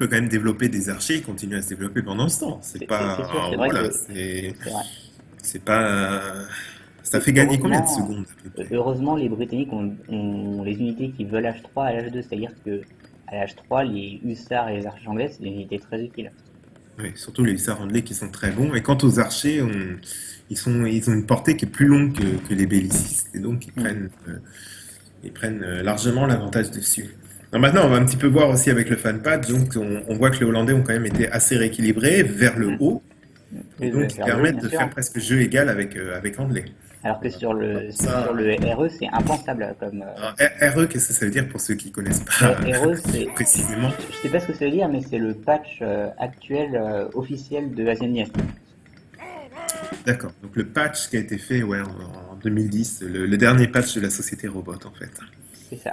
peut quand même développer des archers, ils continuent à se développer pendant ce temps. C'est C'est pas, sûr, c'est vrai voilà, que c'est vrai. c'est pas, ça Et fait gagner combien de heureusement, secondes à peu près? heureusement, les Britanniques ont les unités qui veulent H3 à l'H2, c'est-à-dire que à l'H3, les hussards et les archers anglais, c'est des unités très utiles. Oui, surtout les hussards anglais qui sont très bons. Et quant aux archers, ils ont une portée qui est plus longue que les bellicistes, et donc Hmm. ils prennent largement l'avantage dessus. Alors maintenant, on va un petit peu voir aussi avec le fan patch. Donc, on voit que les Hollandais ont quand même été assez rééquilibrés vers le Hmm. haut, et Oui, donc ils vers le haut, permettent bien de faire sûr. presque jeu égal avec Anglais. Alors que sur Ça, le RE, c'est impensable comme, alors, RE, qu'est-ce que ça veut dire pour ceux qui connaissent pas RE, c'est, précisément? je sais pas ce que ça veut dire, mais c'est le patch actuel officiel de Asian Dynasty. D'accord. Donc le patch qui a été fait ouais, en 2010, le dernier patch de la société robot en fait, C'est ça.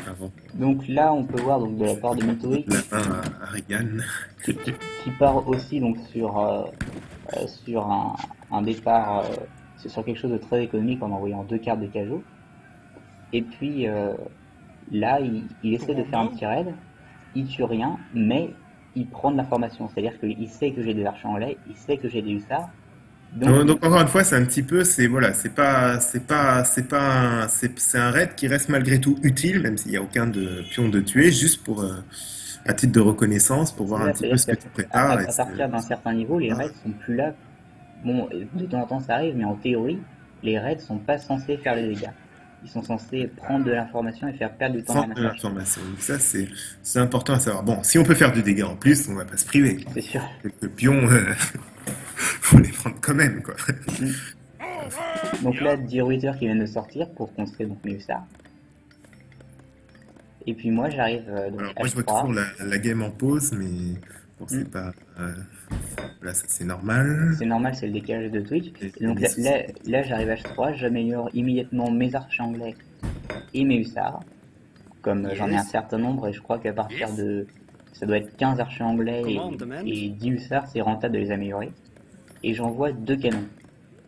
avant Donc là, on peut voir donc de la part de Mitoei la fin à Reagan. qui part aussi donc sur un départ, c'est sur quelque chose de très économique en envoyant deux cartes de Kajo. Et puis là, il essaie de faire un petit raid, il tue rien, mais il prend de l'information. C'est-à-dire qu'il sait que j'ai des archers anglais, il sait que j'ai des hussards, donc Donc encore une fois, c'est un petit peu, c'est voilà, c'est un raid qui reste malgré tout utile, même s'il n'y a aucun de pion de tuer, juste pour à titre de reconnaissance, pour c'est voir un ça, petit peu c'est-à-dire ce que qu'à tu prépares. Et à partir d'un certain niveau, les raids sont plus là. Bon, de temps en temps ça arrive, mais en théorie, les raids sont pas censés faire des dégâts. Ils sont censés prendre de l'information et faire perdre du temps à prendre la de messagerie. l'information. Donc ça, c'est important à savoir. Bon, si on peut faire du dégât en plus, on va pas se priver, quoi. C'est sûr. Quelques pions, faut les prendre quand même, quoi. Mm. Donc là, 10 Ritter qui viennent de sortir pour construire donc mes hussards. Et puis moi, j'arrive donc Alors moi, je vois toujours H3. la game en pause, mais bon, c'est Mm. pas, voilà, ça c'est normal. C'est normal, c'est le décalage de Twitch. Et Et donc les soucis. là j'arrive H3, j'améliore immédiatement mes archers anglais et mes hussards. Comme j'en ai un Yes. certain nombre, et je crois qu'à partir de... Ça doit être 15 archers anglais et 10 hussards, c'est rentable de les améliorer. Et j'envoie deux canons.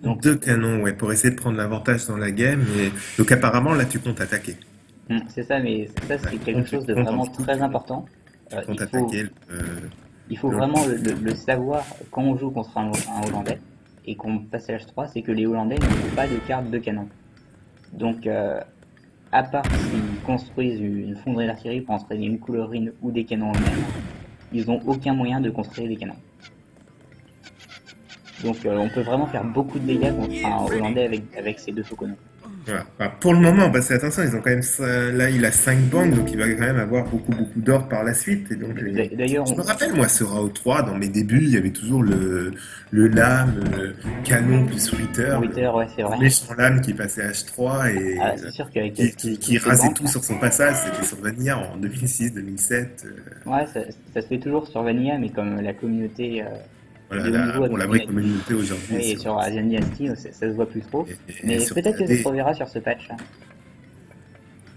Donc, Deux canons, ouais, pour essayer de prendre l'avantage dans la game. Et donc apparemment, là, tu comptes attaquer. c'est ça, mais ça Ouais, c'est quelque tu chose de comptes en vraiment fou, très important. tu comptes Il faut, attaquer il faut le- vraiment le savoir quand on joue contre un Hollandais et qu'on passe à l'H3, c'est que les Hollandais n'ont pas de carte de canon. Donc, à part s'ils construisent une fonderie d'artillerie pour entraîner une coulevrine ou des canons eux-mêmes, ils n'ont aucun moyen de construire des canons. Donc on peut vraiment faire beaucoup de dégâts contre un Hollandais avec ces deux faux canons. Voilà. Enfin, pour le moment, parce que attention, ils ont quand même là, il a 5 banques, donc il va quand même avoir beaucoup d'or par la suite. Et donc, D'ailleurs, je me rappelle, moi, ce Rao 3, dans mes débuts, il y avait toujours le lame, canon plus Ritter, Ritter, ouais, c'est le vrai. méchant lame qui passait H3 et Ah, c'est sûr qu'avec qui toutes ces rasait banques, tout sur son passage. C'était sur Vanilla en 2006, 2007. ouais, ça se fait toujours sur Vanilla, mais comme la communauté Voilà, de haut niveau a pour la donc vraie communauté aujourd'hui oui, et sur Asian Dynasty, ça se voit plus trop. et Mais sur peut-être que ça se KD. reverra sur ce patch.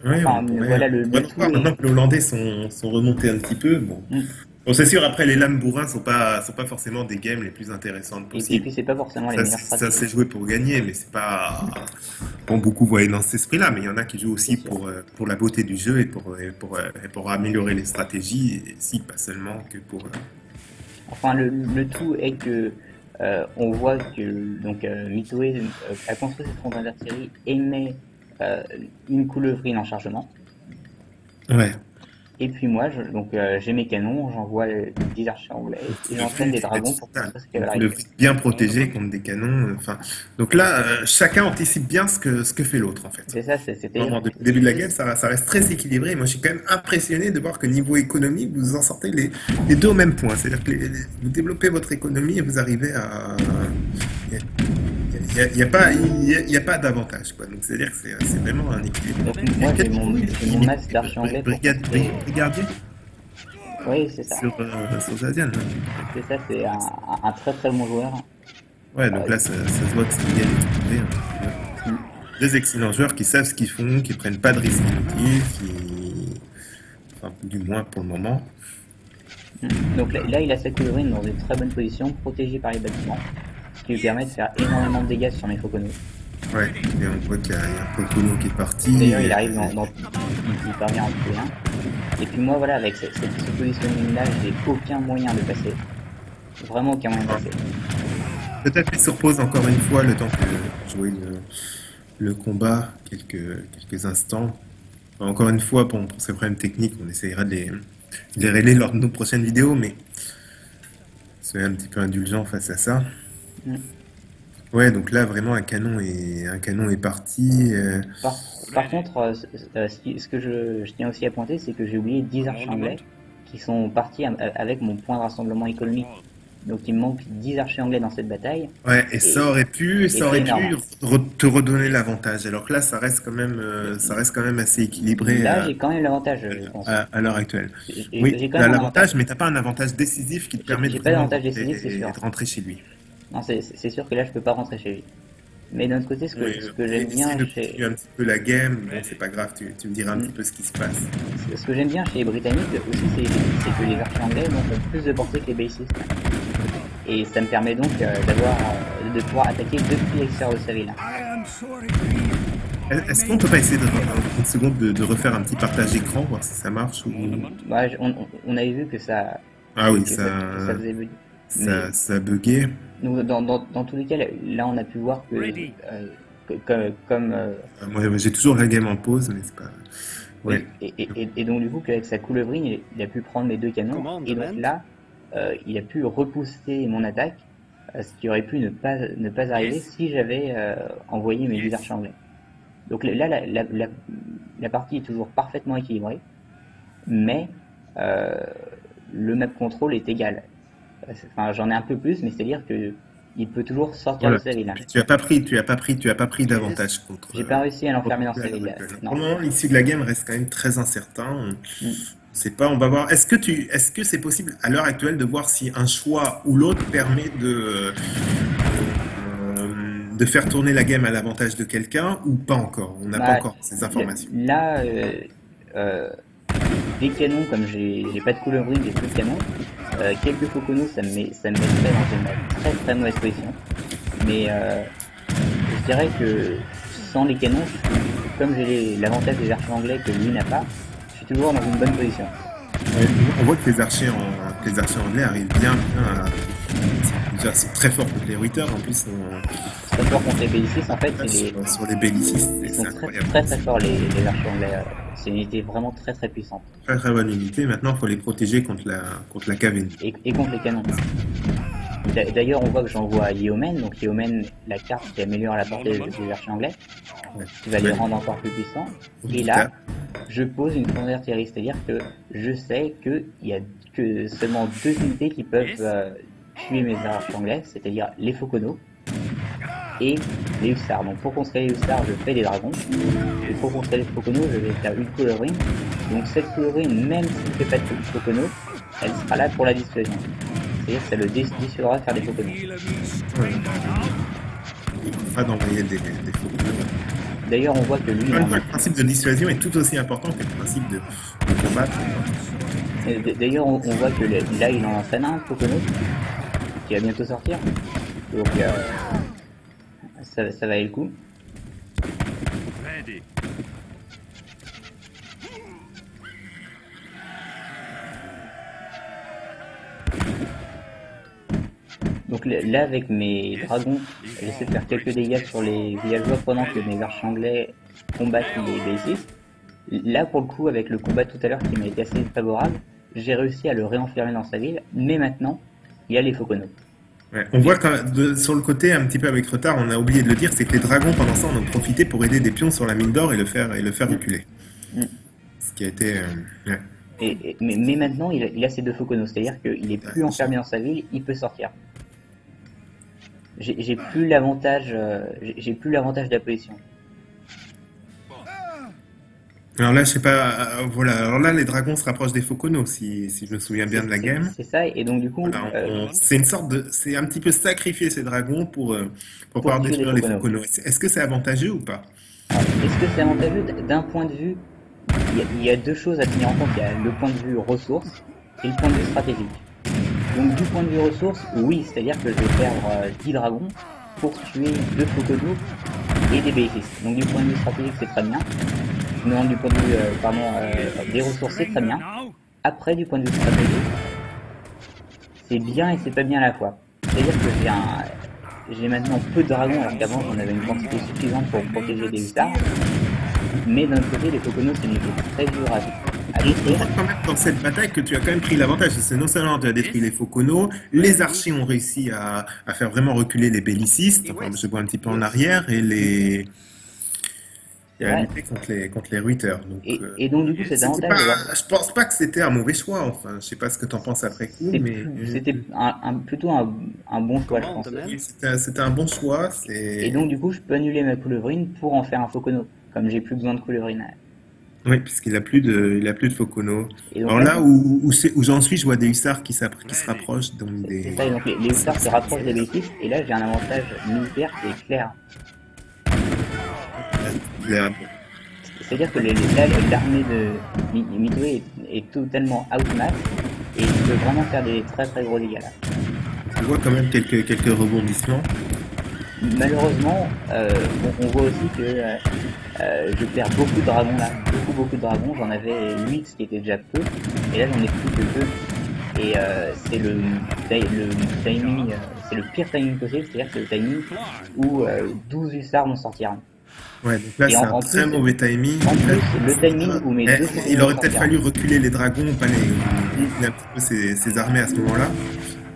Oui, Enfin, voilà, on le pourrait en tout voir maintenant est. que les Hollandais sont remontés un petit peu. Bon, Hmm. bon c'est sûr, après, les lames bourrins sont pas forcément des games les plus intéressantes Et possibles. puis c'est pas forcément les meilleures Ça stratégies. s'est joué pour gagner, mais c'est pas. Bon, beaucoup voyaient dans cet esprit-là, mais il y en a qui jouent C'est aussi sûr. pour la beauté du jeu et pour améliorer les stratégies, et si, pas seulement que pour. Enfin, le tout est que on voit que donc Mitoe a construit cette fontaine d'artillerie et met euh, une coulevrine en chargement. Ouais, Et puis moi, donc j'ai mes canons, j'envoie 10 archers anglais une et j'entraîne coulevrine des qui est dragons pour totale. construire cette Une cavalerie. coulevrine bien protégée contre des canons. Enfin, donc là, chacun anticipe bien ce que fait l'autre, en fait. C'est ça, c'est-à-dire Vraiment, depuis le début de la game, ça reste très équilibré. Moi, je suis quand même impressionné de voir que niveau économie, vous en sortez les deux au même point. C'est-à-dire que vous développez votre économie et vous arrivez à. Il n'y a, pas, il y a pas d'avantage, quoi. Donc, c'est-à-dire que c'est vraiment un équilibre. donc moi Quel niveau j'ai mon il masse d'archers anglais est pour construire. brigadier Oui, c'est ça. sur Zadian, là. C'est ça, c'est un très très bon joueur. Ouais, donc Euh, là, ça se voit que c'est bien équilibré, hein. Deux excellents joueurs qui savent ce qu'ils font, qui prennent pas de risques inutiles, enfin, du moins pour le moment. donc là, il a sa coulevrine dans une très bonne position, protégée par les bâtiments, ce qui lui permet de faire énormément de dégâts sur mes faucons. Ouais, et on voit qu'il y a un Pocono qui est parti. D'ailleurs, il arrive il parvient à en tuer un. Et puis moi, voilà, avec ce positionnement-là, j'ai aucun moyen de passer. Vraiment aucun moyen de passer. Peut-être qu'il se repose encore une fois le temps que jouer le combat, quelques instants. Encore une fois, pour ces problèmes techniques, on essayera de les régler lors de nos prochaines vidéos, mais soyez un petit peu indulgent face à ça. Mm. Ouais, donc là, vraiment, un canon est parti. Par, par contre, ce que je tiens aussi à pointer, c'est que j'ai oublié 10 archers anglais qui sont partis avec mon point de rassemblement économique. Donc il me manque 10 archers anglais dans cette bataille, Ouais, et et, et ça c'est aurait énorme. pu te redonner l'avantage. Alors que là, ça reste quand même assez équilibré Là, j'ai quand même l'avantage, je pense. à l'heure actuelle. Oui, J'ai quand tu as même un avantage. l'avantage, mais t'as pas un avantage décisif qui te permet de J'ai pas vraiment d'avantage décisif, c'est sûr. de rentrer chez lui. Non, c'est sûr que là, je peux pas rentrer chez lui. Mais d'un autre côté, Oui, ce que j'aime essaye bien de chez, continuer un petit peu la game. Bon, c'est pas grave, tu me diras un petit hmm, peu ce qui se passe. ce que j'aime bien chez les Britanniques aussi, c'est que les archers anglais donc, ont plus de portée que les bassistes. Et ça me permet donc de pouvoir attaquer depuis l'extérieur de sa ville. Est-ce qu'on peut pas essayer une seconde de refaire un petit partage d'écran, voir si ça marche ou... Bah, on avait vu Ah oui, que ça faisait bug. Mais ça a bugué. nous, dans tous les cas, là, on a pu voir comme Moi, j'ai toujours la game en pause, mais c'est pas... Ouais. oui, et donc du coup, qu'avec sa coulevrine, il a pu prendre mes deux canons, et donc là, il a pu repousser mon attaque, ce qui aurait pu ne pas arriver si j'avais envoyé mes 10 archers anglais. Donc là, la partie est toujours parfaitement équilibrée, mais euh, le map control est égal. Enfin, j'en ai un peu plus, mais c'est-à-dire que il peut toujours sortir de Voilà. sa ville. Tu as pas pris d'avantage contre, J'ai pas réussi à l'enfermer dans contre sa la ville. Ripple. Pour Non. le moment, l'issue de la game reste quand même très incertain. On Mm. sait pas, on va voir. Est-ce que c'est possible à l'heure actuelle de voir si un choix ou l'autre permet de faire tourner la game à l'avantage de quelqu'un ou pas encore? On n'a pas Bah, encore ces informations. là, euh, des canons, comme j'ai pas de coulevrine, j'ai plus de canons. Quelques fauconneaux, ça me mettrait dans une très très mauvaise position. Mais je dirais que sans les canons, comme j'ai l'avantage des archers anglais que lui n'a pas, je suis toujours dans une bonne position. Ouais, on voit que que les archers anglais arrivent bien à... Déjà, c'est très fort contre les Reuters. En plus, Très fort contre les bellicistes, en fait, sur les bellicistes, ils sont c'est très incroyable. très très forts les archers anglais. C'est une unité vraiment très très puissante. Très très bonne unité. Maintenant, il faut les protéger contre la caverne. Et contre les canons. D'ailleurs, on voit que j'envoie Yeomen, donc Yeomen, la carte qui améliore la portée des archers anglais, Ouais. qui va les rendre encore plus puissants. Et là, je pose une fronde d'artillerie, c'est-à-dire que je sais qu'il y a que seulement deux unités qui peuvent tuer mes archers anglais, c'est-à-dire les fauconneaux et les hussards. Donc pour construire les hussards, je fais des dragons, et pour construire les fauconneaux, je vais faire une coulevrine. Donc cette coulevrine, même si je ne fais pas de fauconneaux, elle sera là pour la dissuasion. C'est-à-dire que ça le dissuadera de faire des fauconneaux. Ouais. Pas d'envoyer des faux. D'ailleurs, on voit que lui, Encore une fois, le principe de dissuasion est tout aussi important que le principe de combattre. d'ailleurs, on voit que là, il en entraîne un, Pocono, qui va bientôt sortir. Donc, ça va aller le coup. Donc là, avec mes dragons, j'essaie de faire quelques dégâts sur les villageois pendant que mes archers anglais combattent les bassistes. Là, pour le coup, avec le combat tout à l'heure qui m'a été assez favorable, j'ai réussi à le réenfermer dans sa ville, mais maintenant, il y a les fauconneaux. Ouais. On voit sur le côté, un petit peu avec retard, on a oublié de le dire, c'est que les dragons, pendant ça, en ont profité pour aider des pions sur la mine d'or et le faire reculer. Mm. Ce qui a été... ouais. Mais maintenant, il a ses deux fauconneaux, c'est-à-dire qu'il est plus enfermé dans sa ville, il peut sortir. J'ai plus l'avantage de la position. Alors là, je sais pas, voilà. Alors là, les dragons se rapprochent des fauconneaux, si je me souviens bien de la game. C'est ça, et donc du coup, Voilà, c'est une sorte c'est un petit peu sacrifier ces dragons pour pouvoir tuer les détruire les fauconneaux. fauconneaux. Est-ce que c'est avantageux ou pas? Est-ce que c'est avantageux? D'un point de vue, il y a deux choses à tenir en compte. Il y a le point de vue ressources et le point de vue stratégique. Donc du point de vue ressources, oui, c'est-à-dire que je vais perdre 10 dragons pour tuer deux fauconneaux et des bénéfices. Donc du point de vue stratégique, c'est très bien. Non, du point de vue des ressources, c'est très bien. Après, du point de vue stratégique, c'est bien et c'est pas bien à la fois. C'est-à-dire que j'ai maintenant peu de dragons, alors qu'avant j'en avais une quantité suffisante pour protéger des hussards. Mais d'un autre côté, les Foconos, c'est une unité très dur à On détruire. voit quand même dans cette bataille que tu as quand même pris l'avantage. C'est non seulement tu as détruit les Foconos, les archers ont réussi à faire vraiment reculer les bellicistes. Enfin, je vois un petit peu en arrière et à Ouais. lutter contre les Reuters. Donc, Et donc du coup, cet c'était avantage pas, d'avoir je pense pas que c'était un mauvais choix. Enfin, je sais pas ce que tu en penses après coup, mais c'était plutôt un bon choix, je pense. c'était un bon choix. Et donc du coup, je peux annuler ma coulevrine pour en faire un Focono, comme j'ai plus besoin de coulevrine. Oui, puisqu'il il a plus de Focono. Et donc Alors là, là où j'en suis, je vois des hussards qui se rapprochent, donc c'est ça, et donc les hussards se rapprochent des bélicistes, et là j'ai un avantage militaire qui est clair. des- C'est-à-dire que là, l'armée de Midway est totalement outmatch, et il peut vraiment faire des très très gros dégâts là. Je vois quand même quelques rebondissements. Malheureusement, on voit aussi que je perds beaucoup de dragons là, beaucoup de dragons. J'en avais 8, ce qui était déjà peu, et là j'en ai plus que 2. Et c'est le timing, c'est le pire timing possible, c'est-à-dire que c'est le timing où 12 hussards vont sortir. Ouais, donc là Et c'est un en très plus, mauvais timing. en Là, plus, le timing où mes deux il Foconos aurait peut-être sortiront. fallu reculer les dragons, pas reculer un petit peu ses armées à ce moment-là.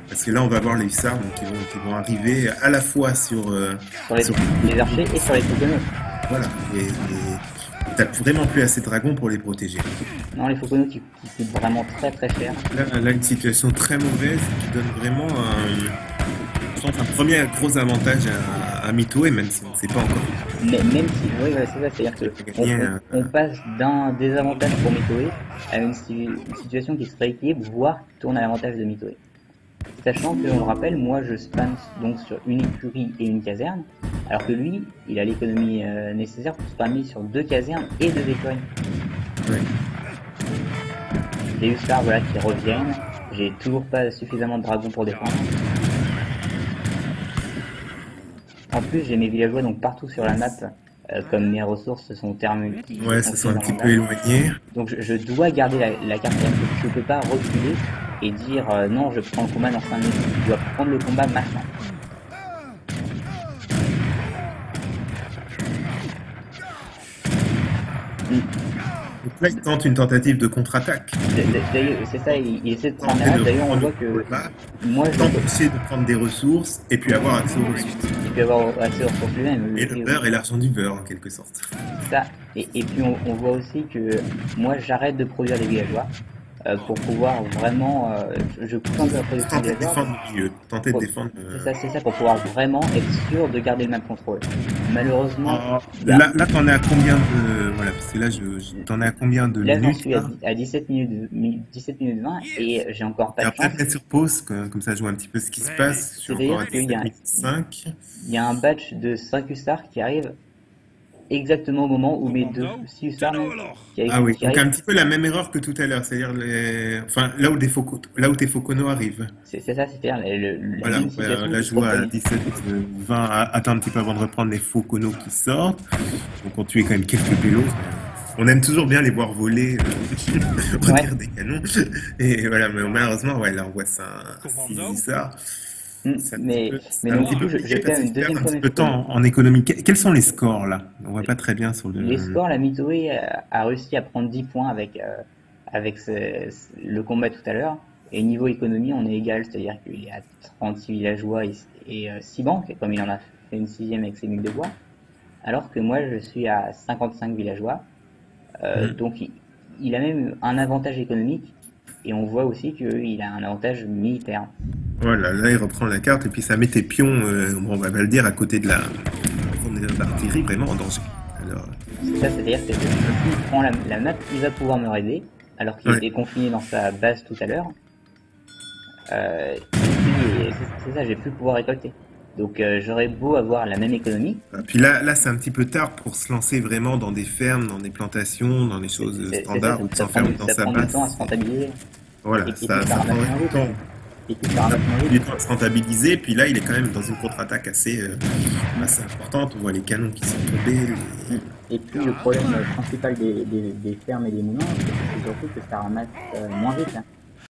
Parce que là, on va voir les hussards donc, qui vont arriver à la fois Sur sur les archers et sur les Foconos. voilà, et t'as vraiment plus assez de dragons pour les protéger. Non, les Foconos qui coûtent vraiment très très cher. Là, une situation très mauvaise qui donne vraiment je pense, un premier gros avantage à Mito, et même si on ne sait pas encore. Mais même si, oui, voilà, c'est ça, c'est-à-dire que on passe d'un désavantage pour Mitoé à une situation qui se rééquilibre, voire qui tourne à l'avantage de Mitoé. Sachant que, on le rappelle, moi je spam donc sur une écurie et une caserne, alors que lui, il a l'économie nécessaire pour spammer sur 2 casernes et 2 écuries. Ouais. Les hussards voilà, qui reviennent, j'ai toujours pas suffisamment de dragons pour défendre. En plus, j'ai mes villageois donc partout sur la map, comme mes ressources se sont terminées. Ouais, ça sont un petit peu éloignés. Donc je dois garder la carte. Je ne peux pas reculer et dire non, je prends le combat dans 5 minutes. Je dois prendre le combat maintenant. Donc là, il tente une tentative de contre-attaque. D'ailleurs, c'est ça, il essaie de prendre la map. D'ailleurs, on voit que moi, je t'empêcher de prendre des ressources et puis avoir accès aux ressources. peux avoir accès aux ressources lui-même. Et le beurre et l'argent du beurre, en quelque sorte. Ça. Et puis on voit aussi que moi, j'arrête de produire des villageois pour pouvoir vraiment... je tente de la production des Tenter de villageois. défendre le milieu. Tenter de défendre... C'est ça, pour pouvoir vraiment être sûr de garder le map contrôle. Malheureusement... Là, t'en es à combien de... Voilà, parce que là, t'en es à combien de Là, j'en minutes suis à 17 minutes 20 et j'ai encore pas Et de après, chance. mettre sur pause, comme ça, je vois un petit peu ce qui se passe. Je suis encore à 17 Il y a un batch de 5 hussards qui arrive exactement au moment où mes 6 hussards Ah oui, qui donc un arrivent. petit peu la même erreur que tout à l'heure, c'est-à-dire enfin, là où tes Foconos arrivent. C'est ça, c'est-à-dire la Voilà, même situation là qui je se vois à reproduit. 17, 20, attends un petit peu avant de reprendre les Foconos qui sortent. Donc on tue quand même quelques pélos. On aime toujours bien les voir voler au tir des canons. Et voilà, mais malheureusement, ouais, là on voit ça, un 6 ça. Mais donc du coup, j'ai fait une deuxième fois un petit peu de temps en économie. Quels sont les scores là? On voit pas très bien sur le. Les scores, la Mitoé a réussi à prendre 10 points avec le combat tout à l'heure. Et niveau économie, on est égal, c'est-à-dire qu'il est à 36 villageois et 6 banques, comme il en a fait une 6e avec ses 1000 de bois. Alors que moi, je suis à 55 villageois. Donc il a même un avantage économique. Et on voit aussi qu'il a un avantage militaire. Voilà, là il reprend la carte et puis ça met tes pions, on va le dire, à côté de l'artillerie vraiment en danger. Alors... C'est ça, c'est-à-dire que s'il prend la map, il va pouvoir me raider, alors qu'il était confiné dans sa base tout à l'heure. Et puis, c'est ça, j'ai plus pouvoir récolter. Donc j'aurais beau avoir la même économie. Puis là c'est un petit peu tard pour se lancer vraiment dans des fermes, dans des plantations, dans des choses standards, ou s'enfermer dans sa base. Ça prend du temps à se rentabiliser. Voilà, ça prend du temps. et que ça ramasse moins Il vite. est en train de se rentabiliser, puis là, il est quand même dans une contre-attaque assez importante. On voit les canons qui sont tombés. Mm. Et puis le problème principal des fermes et des moulins, c'est surtout que ça ramasse moins vite, hein.